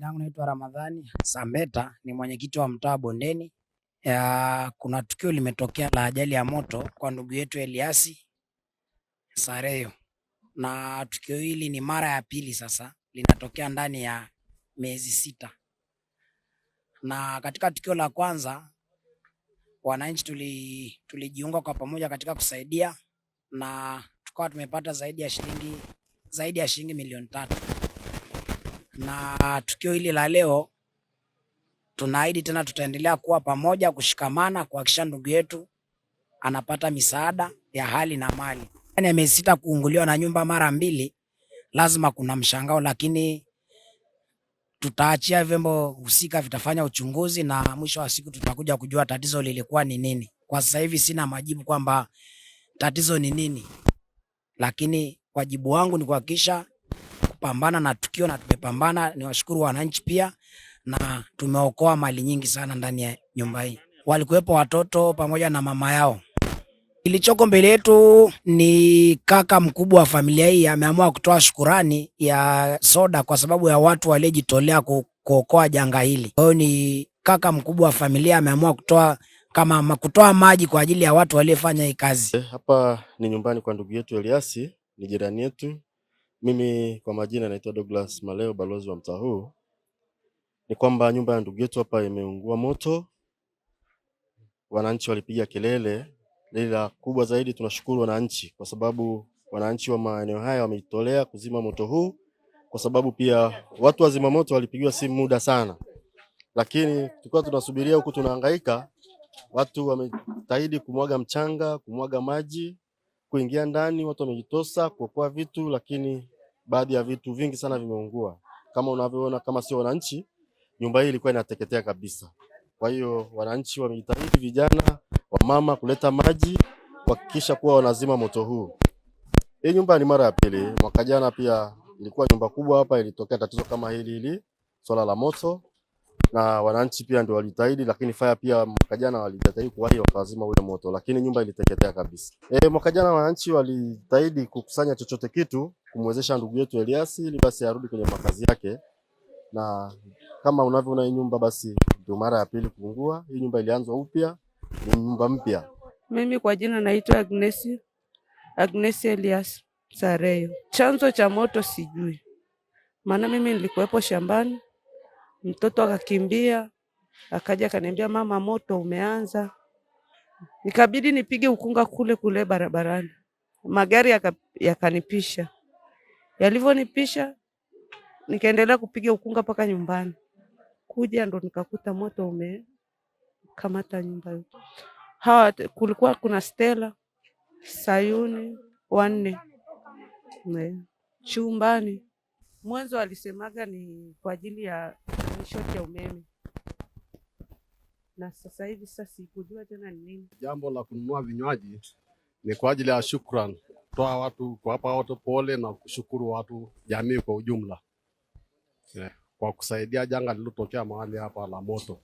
langu naitwa Ramadhani Sambeta, ni mwenyekiti wa mtaa Bondeni. Kuna tukio limetokea la ajali ya moto kwa ndugu yetu Eliasi Sareyo, na tukio hili ni mara ya pili sasa linatokea ndani ya miezi 6. Na katika tukio la kwanza wananchi tulijiunga kwa pamoja katika kusaidia, na tukawa tumepata zaidi ya shilingi milioni 3. Na tukio hili la leo tunaahidi tena tutaendelea kuwa pamoja, kushikamana, kuhakikisha ndugu yetu anapata misaada ya hali na mali. Yaani miezi 6 kuunguliwa na nyumba mara 2, lazima kuna mshangao, lakini tutaachia vyombo husika vitafanya uchunguzi, na mwisho wa siku tutakuja kujua tatizo lilikuwa ni nini. Kwa sasa hivi sina majibu kwamba tatizo ni nini, lakini wajibu wangu ni kuhakikisha kupambana na tukio, na tumepambana. Niwashukuru wananchi pia, na tumeokoa mali nyingi sana ndani ya nyumba hii. Walikuwepo watoto pamoja na mama yao. Kilichoko mbele yetu ni kaka mkubwa wa familia hii ameamua kutoa shukurani ya soda kwa sababu ya watu waliojitolea kuokoa janga hili. Kwa hiyo ni kaka mkubwa wa familia ameamua kutoa maji kwa ajili ya watu waliofanya hii kazi. Hapa ni nyumbani kwa ndugu yetu Eliasi, ni jirani yetu. Mimi kwa majina naitwa Douglas Maleo, balozi wa mtaa huu. Ni kwamba nyumba ya ndugu yetu hapa imeungua moto. Wananchi walipiga kelele. Ila kubwa zaidi tunashukuru wananchi, kwa sababu wananchi wa maeneo haya wamejitolea kuzima moto huu, kwa sababu pia watu wa zima moto walipigiwa simu muda sana, lakini tulikuwa tunasubiria huku tunahangaika. Watu wamejitahidi kumwaga mchanga, kumwaga maji, kuingia ndani, watu wamejitosa kuokoa vitu, lakini baadhi ya vitu vingi sana vimeungua. Kama unavyoona, kama sio wananchi, nyumba hii ilikuwa inateketea kabisa. Kwa hiyo wananchi wamejitahidi, vijana, wamama, kuleta maji kuhakikisha kuwa wanazima moto huu. Hii nyumba ni mara ya pili. Mwaka jana pia ilikuwa nyumba kubwa hapa, ilitokea tatizo kama hili swala la moto, na wananchi pia ndio walijitahidi, lakini fire pia mwaka jana walijitahidi kuwahi wakazima ule moto, lakini nyumba iliteketea kabisa. Mwaka jana wananchi walijitahidi kukusanya chochote kitu kumwezesha ndugu yetu Eliasi ili basi arudi kwenye makazi yake, na kama unavyoona hii nyumba basi ndio mara ya pili kuungua. Hii nyumba ilianzwa upya, ni nyumba mpya. Mimi kwa jina naitwa Agnes Elias Sareyo. Chanzo cha moto sijui, maana mimi nilikuwepo shambani, mtoto akakimbia akaja akaniambia mama, moto umeanza. Nikabidi nipige ukunga kule barabarani, magari yakanipisha. Yalivyonipisha nikaendelea kupiga ukunga mpaka nyumbani. Kuja ndo nikakuta moto umekamata nyumba yote. Kulikuwa kuna Stella, Sayuni, 4 chumbani. Mwanzo alisemaga ni kwa ajili ya shoti ya umeme, na sasa hivi sikujua tena ni nini. Jambo la kununua vinywaji ni kwa ajili ya shukrani, toa watu, kuwapa watu pole na kushukuru watu, jamii kwa ujumla, kwa kusaidia janga lililotokea mahali hapa la moto.